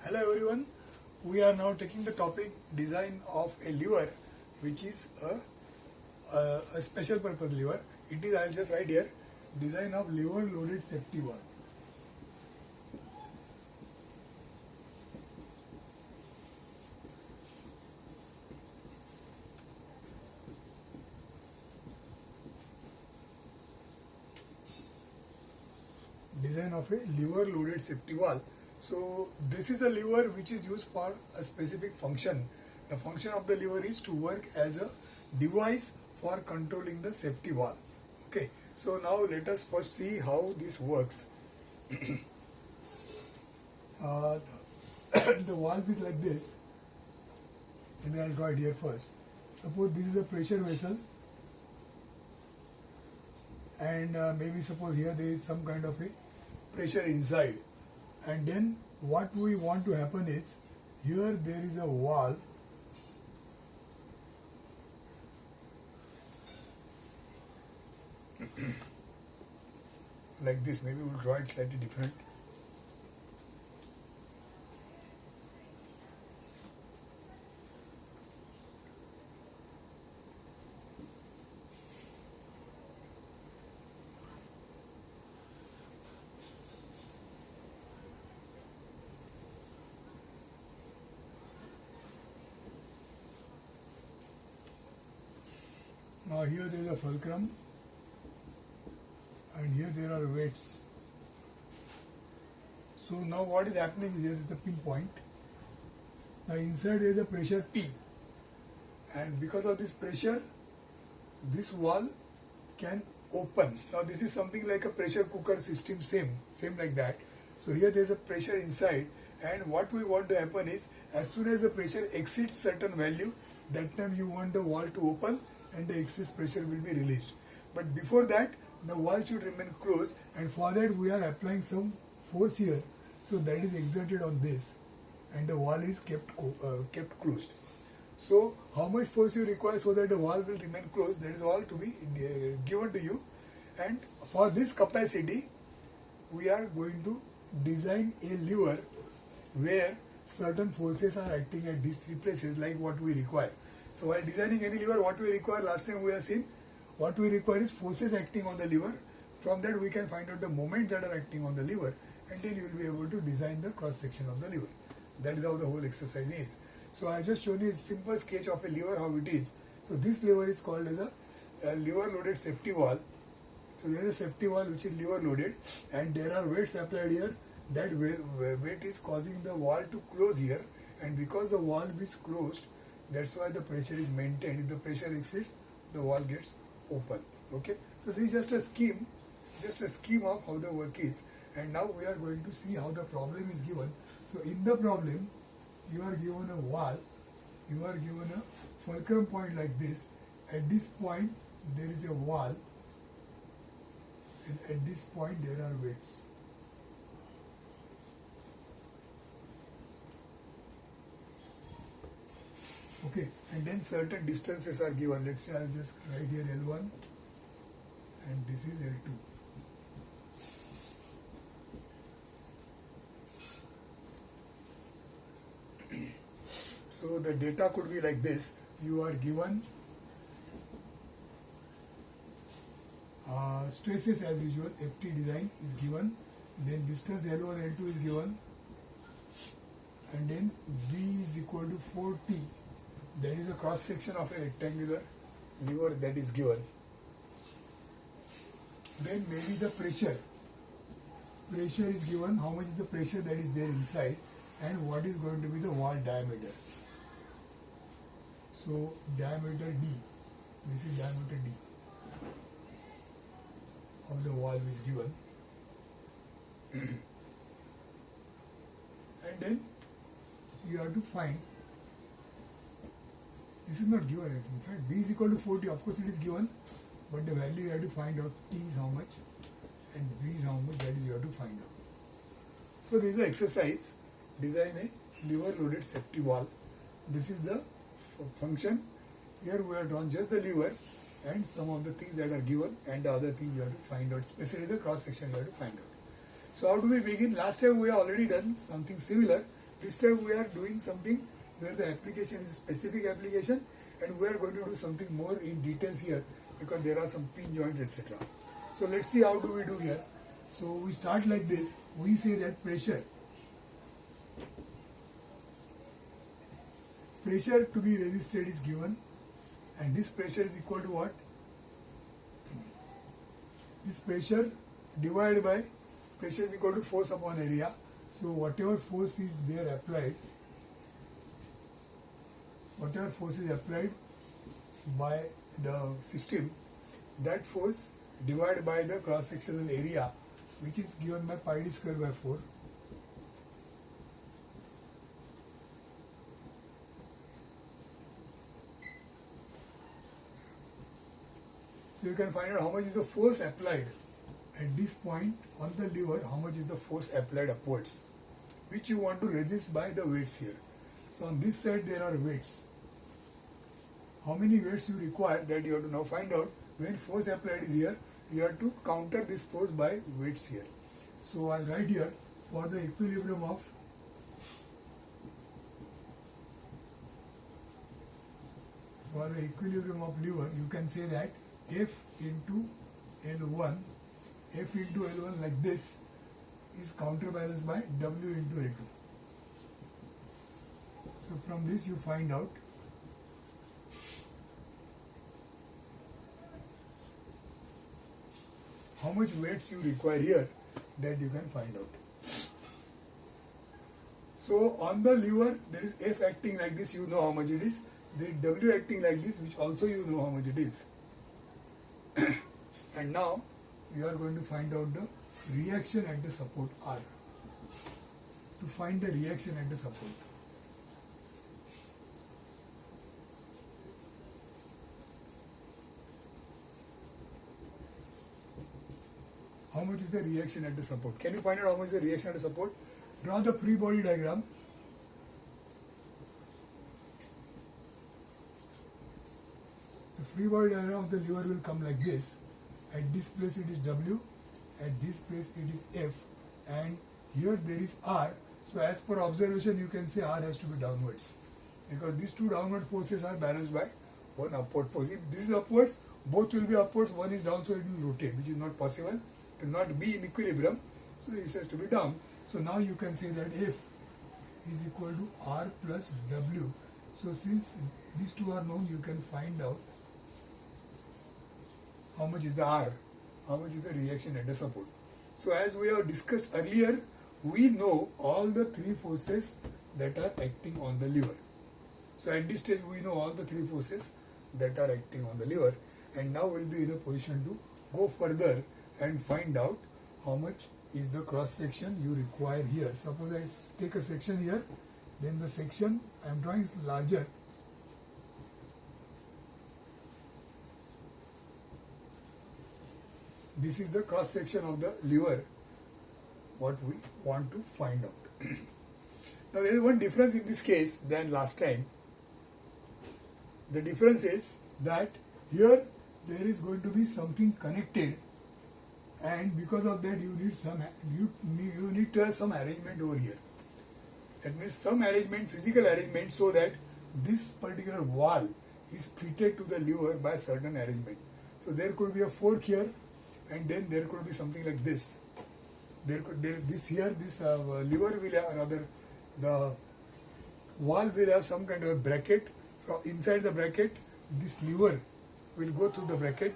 Hello everyone, we are now taking the topic design of a lever which is a special purpose lever. It is, I'll just write here, design of lever loaded safety valve. Design of a lever loaded safety valve. So this is a lever which is used for a specific function. The function of the lever is to work as a device for controlling the safety valve. Okay, so now let us first see how this works. The valve is like this. Maybe I'll draw it here first. Suppose this is a pressure vessel, and maybe suppose here there is some kind of a pressure inside, and then what we want to happen is here there is a valve like this. Maybe we'll draw it slightly different. Now here there is a fulcrum, and here there are weights. So now what is happening is, here is the pinpoint. Now inside there is a pressure P, and because of this pressure, this valve can open. Now this is something like a pressure cooker system, same like that. So here there is a pressure inside, and what we want to happen is, as soon as the pressure exceeds certain value, that time you want the valve to open and the excess pressure will be released. But before that, the valve should remain closed, and for that we are applying some force here. So that is exerted on this, and the valve is kept closed. So how much force you require so that the valve will remain closed, that is all to be given to you. And for this capacity, we are going to design a lever where certain forces are acting at these three places, like what we require. So while designing any lever, what we require, last time we have seen, what we require is forces acting on the lever. From that we can find out the moments that are acting on the lever, and then you will be able to design the cross section of the lever. That is how the whole exercise is. So I have just shown you a simple sketch of a lever, how it is. So this lever is called as a lever loaded safety valve. So there is a safety valve which is lever loaded, and there are weights applied here. That weight is causing the valve to close here, and because the valve is closed, that's why the pressure is maintained. If the pressure exceeds, the valve gets open. Okay, so this is just a scheme of how the work is. And now we are going to see how the problem is given. So in the problem, you are given a valve, you are given a fulcrum point like this. At this point there is a valve, and at this point there are weights. Okay, and then certain distances are given. Let's say I'll just write here L1, and this is L2. So the data could be like this. You are given stresses as usual, FT design is given, then distance L1, L2 is given, and then V is equal to 4T. That is a cross section of a rectangular lever that is given. Then maybe the pressure is given, how much is the pressure that is there inside, and what is going to be the valve diameter. So diameter D, this is diameter D of the valve is given. And then you have to find, this is not given, in fact V is equal to 40, of course it is given, but the value you have to find out, T is how much and V is how much, that is you have to find out. So this is the exercise, design a lever loaded safety valve. This is the function. Here we have drawn just the lever and some of the things that are given, and the other things you have to find out, especially the cross section you have to find out. So how do we begin? Last time we have already done something similar, This time we are doing something where the application is specific application, and we are going to do something more in details here because there are some pin joints, etc. So let's see how do we do here. So we start like this. We say that pressure to be resisted is given, and this pressure is equal to what? This pressure divided by pressure is equal to force upon area. So whatever force is there applied, whatever force is applied by the system, that force divided by the cross sectional area, which is given by pi d square by 4. So you can find out how much is the force applied at this point on the lever, how much is the force applied upwards, which you want to resist by the weights here. So on this side there are weights. How many weights you require, that you have to now find out. When force applied is here, you have to counter this force by weights here. So I'll write here, for the equilibrium of lever, you can say that F into L1, like this, is counterbalanced by W into L2. So from this you find out how much weights you require here, that you can find out. So on the lever there is F acting like this, you know how much it is. There is W acting like this, which also you know how much it is. And now you are going to find out the reaction at the support R. To find the reaction at the support, how much is the reaction at the support? Can you find out how much is the reaction at the support? Draw the free body diagram. The free body diagram of the lever will come like this. At this place it is W, at this place it is F, and here there is R. So as per observation you can say R has to be downwards, because these two downward forces are balanced by one upward force. If this is upwards, both will be upwards, one is down, so it will rotate, which is not possible. It will not be in equilibrium, so this has to be down. So now you can say that F is equal to R plus W. So since these two are known, you can find out how much is the R, how much is the reaction at the support. So as we have discussed earlier, we know all the three forces that are acting on the lever. So at this stage we know all the three forces that are acting on the lever, and now we'll be in a position to go further and find out how much is the cross section you require here. Suppose I take a section here, then the section I am drawing is larger. This is the cross section of the lever, what we want to find out. Now there is one difference in this case than last time. The difference is that here there is going to be something connected, and because of that you need to have some arrangement over here. That means some arrangement, physical arrangement, so that this particular wall is fitted to the lever by certain arrangement. So there could be a fork here, and then there could be something like this. There is this here, this lever will have another, the wall will have some kind of a bracket. From inside the bracket, this lever will go through the bracket,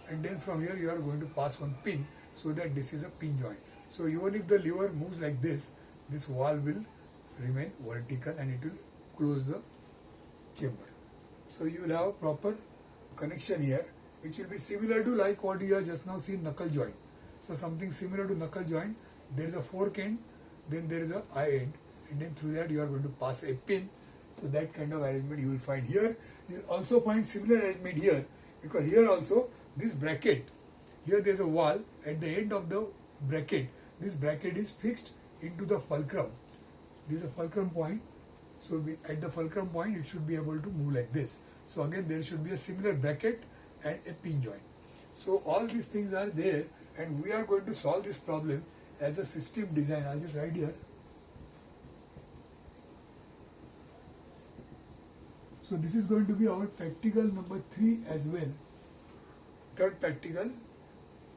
and then from here you are going to pass one pin, so that this is a pin joint. So even if the lever moves like this wall will remain vertical and it will close the chamber. So you will have a proper connection here, which will be similar to like what you have just now seen knuckle joint. So something similar to knuckle joint, there is a fork end, then there is a eye end, and then through that you are going to pass a pin. So that kind of arrangement you will find here. You will also find similar arrangement here, because here also this bracket, here there is a wall, at the end of the bracket, this bracket is fixed into the fulcrum. This is a fulcrum point, so at the fulcrum point it should be able to move like this. So again there should be a similar bracket and a pin joint. So all these things are there, and we are going to solve this problem as a system design. I'll just write here So this is going to be our practical number 3 as well. Third practical,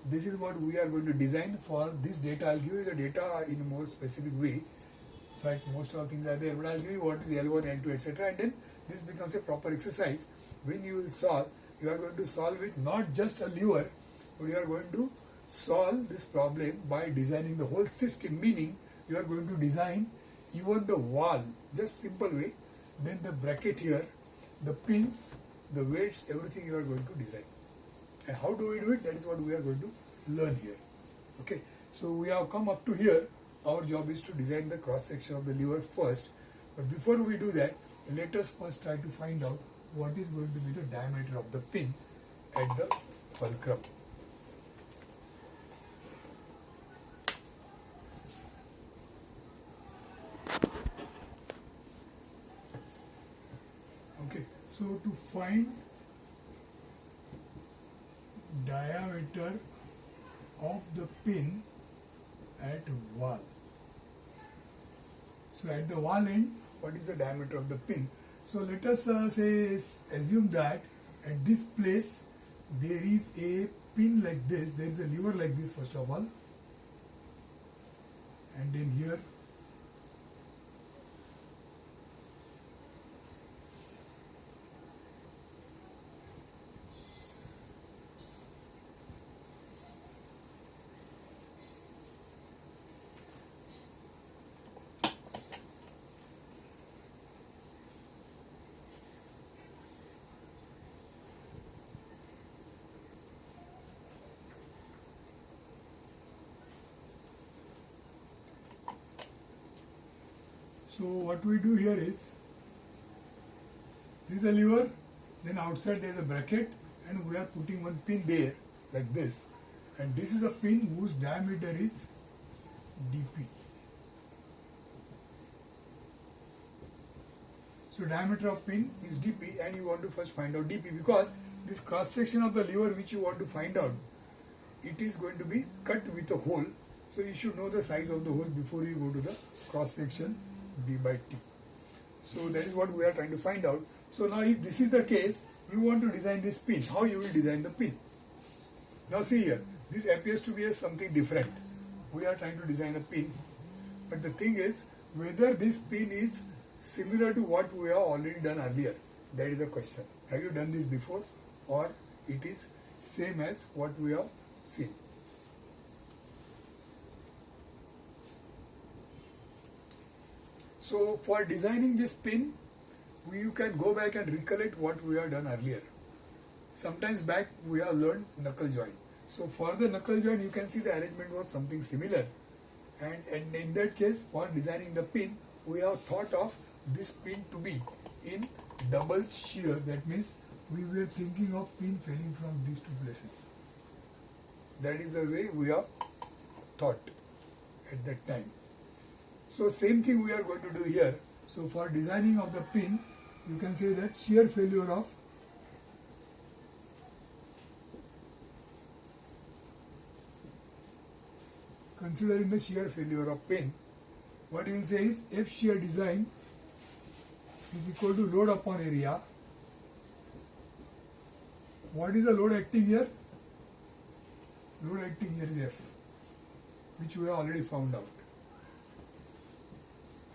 this is what we are going to design for this data. I'll give you the data in a more specific way. In fact, most of the things are there, but I'll give you what is L1, L2, etc. And then this becomes a proper exercise. When you will solve, you are going to solve it not just a lever, but you are going to solve this problem by designing the whole system, meaning you are going to design even the wall, just simple way, then the bracket here, the pins, the weights, everything you are going to design. And how do we do it? That is what we are going to learn here. Okay, so we have come up to here. Our job is to design the cross section of the lever first. But before we do that, let us first try to find out what is going to be the diameter of the pin at the fulcrum. Okay, so to find diameter of the pin at wall. So at the wall end, what is the diameter of the pin? So let us assume that at this place there is a pin like this, there is a lever like this first of all, and then here so what we do here is, this is a lever, then outside there is a bracket, and we are putting one pin there like this, and this is a pin whose diameter is dp. So diameter of pin is dp, and you want to first find out dp because this cross section of the lever which you want to find out, it is going to be cut with a hole. So you should know the size of the hole before you go to the cross section b by t. So that is what we are trying to find out. So now if this is the case, you want to design this pin. How you will design the pin? Now see here, this appears to be a something different. We are trying to design a pin, but the thing is whether this pin is similar to what we have already done earlier. That is the question. Have you done this before, or it is same as what we have seen? So for designing this pin, you can go back and recollect what we have done earlier. Sometimes back we have learned knuckle joint. So for the knuckle joint, you can see the arrangement was something similar. And in that case, for designing the pin, we have thought of this pin to be in double shear. That means we were thinking of pin failing from these two places. That is the way we have thought at that time. So same thing we are going to do here. So for designing of the pin, you can say that shear failure of considering the shear failure of pin, what you will say is F shear design is equal to load upon area. What is the load acting here? Load acting here is F, which we have already found out.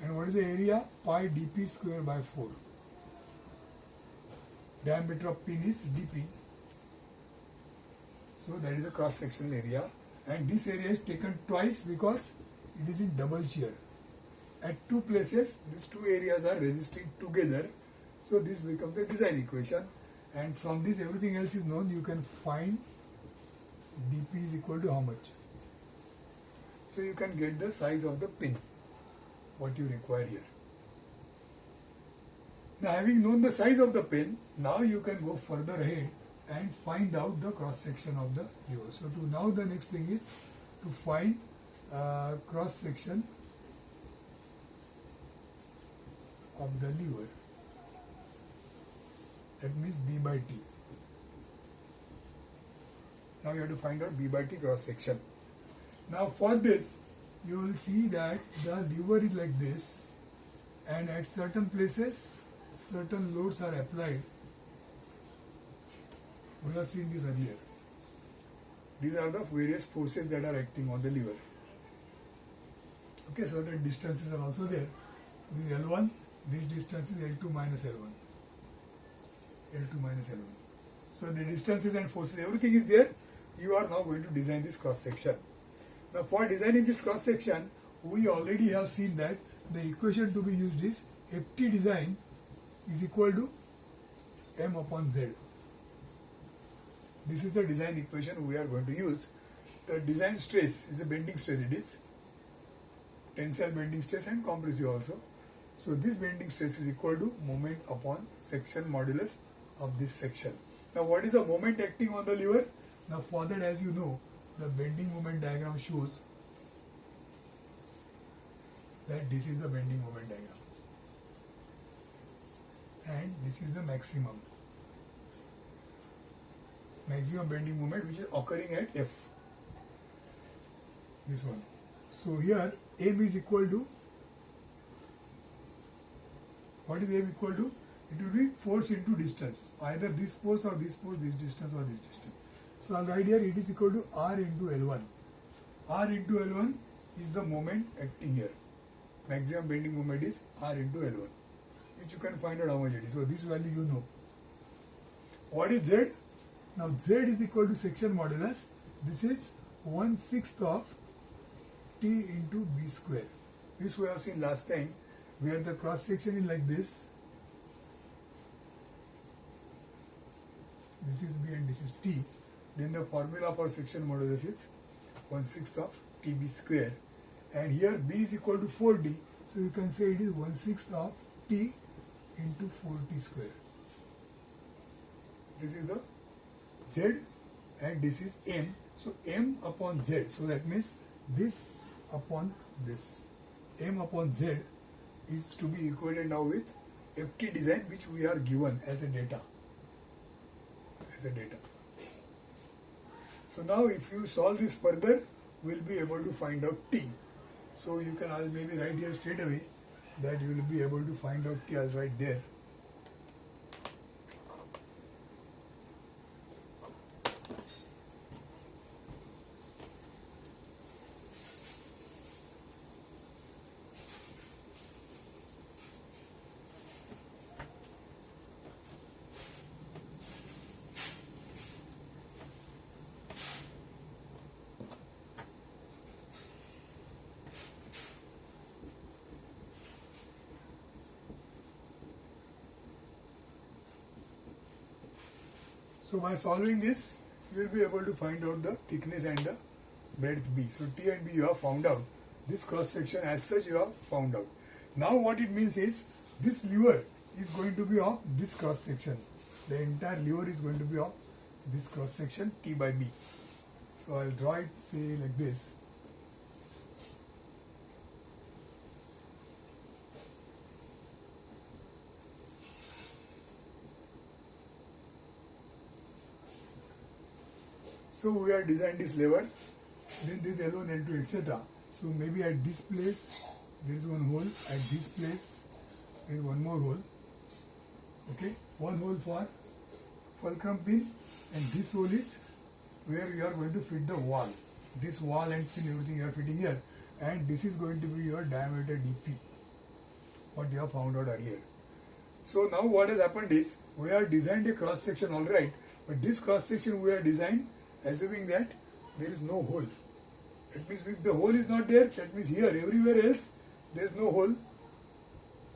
And what is the area? Pi dp square by 4. Diameter of pin is dp. So that is the cross sectional area. And this area is taken twice because it is in double shear. At two places, these two areas are resisting together. So this becomes the design equation. And from this everything else is known. You can find dp is equal to how much. So you can get the size of the pin, what you require here. Now having known the size of the pin, now you can go further ahead and find out the cross section of the lever. So now the next thing is to find cross section of the lever. That means B by T. Now you have to find out B by T cross section. Now for this, you will see that the lever is like this, and at certain places certain loads are applied. We have seen this earlier. These are the various forces that are acting on the lever. Okay, certain distances are also there. This is L1, this distance is L2 minus L1. L2 minus L1. So the distances and forces, everything is there. You are now going to design this cross section. Now for designing this cross section, we already have seen that the equation to be used is Ft design is equal to m upon z. This is the design equation we are going to use. The design stress is a bending stress, it is tensile bending stress and compressive also. So this bending stress is equal to moment upon section modulus of this section. Now what is the moment acting on the lever? Now for that, as you know, the bending moment diagram shows that this is the bending moment diagram and this is the maximum bending moment which is occurring at F, this one. So here M is equal to, what is M equal to? It will be force into distance, either this force or this force, this distance or this distance. So I'll write here it is equal to R into L1. R into L1 is the moment acting here. Maximum bending moment is R into L1, which you can find out how much it is. So this value you know. What is Z? Now Z is equal to section modulus. This is 1/6 of T into B square. This we have seen last time, where the cross section is like this. This is B and this is T. Then the formula for section modulus is 1/6 of TB square. And here B is equal to 4D. So you can say it is 1/6 of T into 4T square. This is the Z and this is M. So M upon Z. So that means this upon this. M upon Z is to be equated now with Ft design, which we are given as a data. So now if you solve this further, we will be able to find out T. So you can, I'll maybe write here straight away that you will be able to find out T. I'll write there. So by solving this, you will be able to find out the thickness and the breadth B. So T and B you have found out. This cross section as such you have found out. Now what it means is, this lever is going to be of this cross section. The entire lever is going to be of this cross section T by B. So I'll draw it, say like this. So we are designed this lever, then this L1, L2, etc. So maybe at this place there is one hole, at this place there is one more hole. Okay, one hole for fulcrum pin, and this hole is where you are going to fit the wall. This wall and pin, everything you are fitting here, and this is going to be your diameter dp, what you have found out earlier. So now what has happened is, we have designed a cross section alright, but this cross section we have designed assuming that there is no hole. That means if the hole is not there, that means here, everywhere else there is no hole.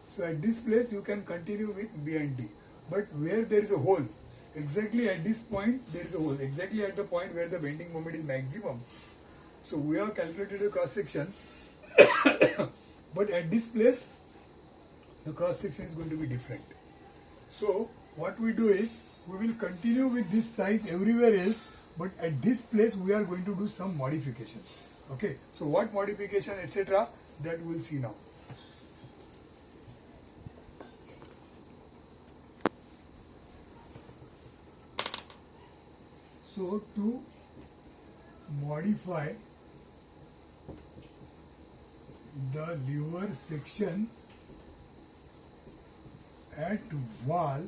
So at this place you can continue with B and D. But where there is a hole, exactly at this point there is a hole, exactly at the point where the bending moment is maximum. So we have calculated the cross section, but at this place the cross section is going to be different. So what we do is, we will continue with this size everywhere else, but at this place we are going to do some modification. Okay, so what modification, etc., that we will see now. So to modify the lever section at wall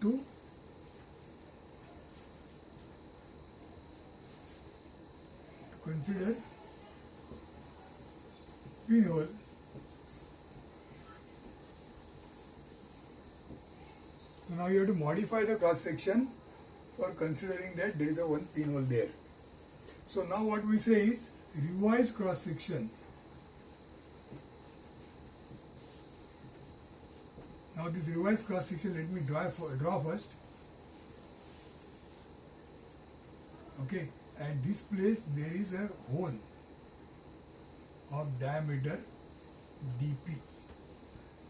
to consider pinhole. So now you have to modify the cross section for considering that there is a one pinhole there. So now what we say is revised cross section. Now this revised cross section, let me draw first. Okay, at this place there is a hole of diameter dp,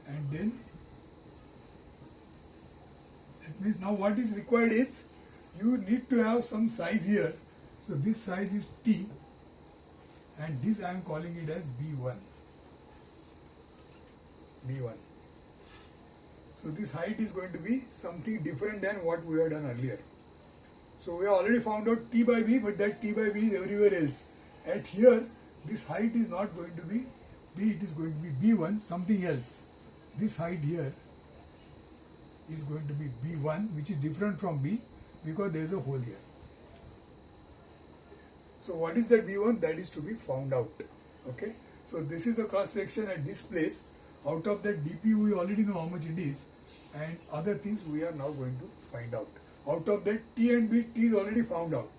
and then that means now what is required is you need to have some size here. So this size is t, and this I am calling it as b1. b1. So this height is going to be something different than what we had done earlier. So we have already found out t by b, but that t by b is everywhere else. At here, this height is not going to be b, it is going to be b1, something else. This height here is going to be b1, which is different from b because there is a hole here. So what is that b1? That is to be found out. Okay. So this is the cross section at this place. Out of that dp we already know how much it is, and other things we are now going to find out. Out of that t and b, t is already found out.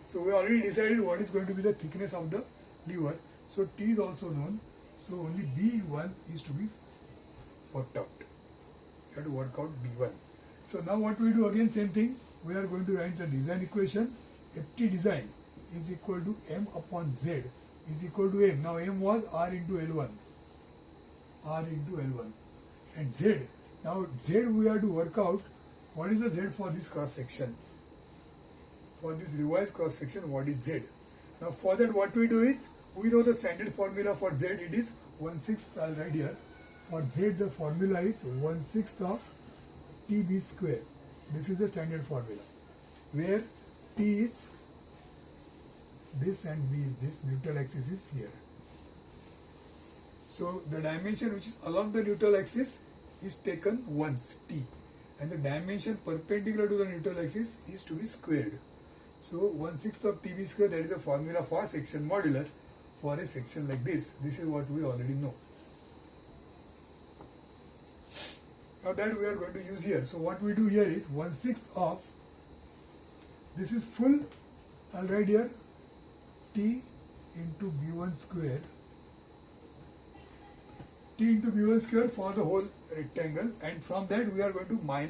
So we already decided what is going to be the thickness of the lever. So t is also known. So only b1 is to be worked out. You have to work out b1. So now what we do, again same thing. We are going to write the design equation. Ft design is equal to m upon z is equal to m. Now m was r into L1. R into L1. And z. Now z we have to work out what is the z for this cross section. For this revised cross section, what is z? Now for that what we do is, we know the standard formula for z, it is 1/6, I'll write here. For z the formula is 1/6 of tb square. This is the standard formula, where t is this and b is this, neutral axis is here. So the dimension which is along the neutral axis is taken once, t, and the dimension perpendicular to the neutral axis is to be squared. So 1/6 of tb square, that is the formula for section modulus for a section like this. This is what we already know. Now that we are going to use here. So what we do here is 1/6 of, this is full, I'll write here t into b1 square, t into b1 square for the whole rectangle, and from that we are going to minus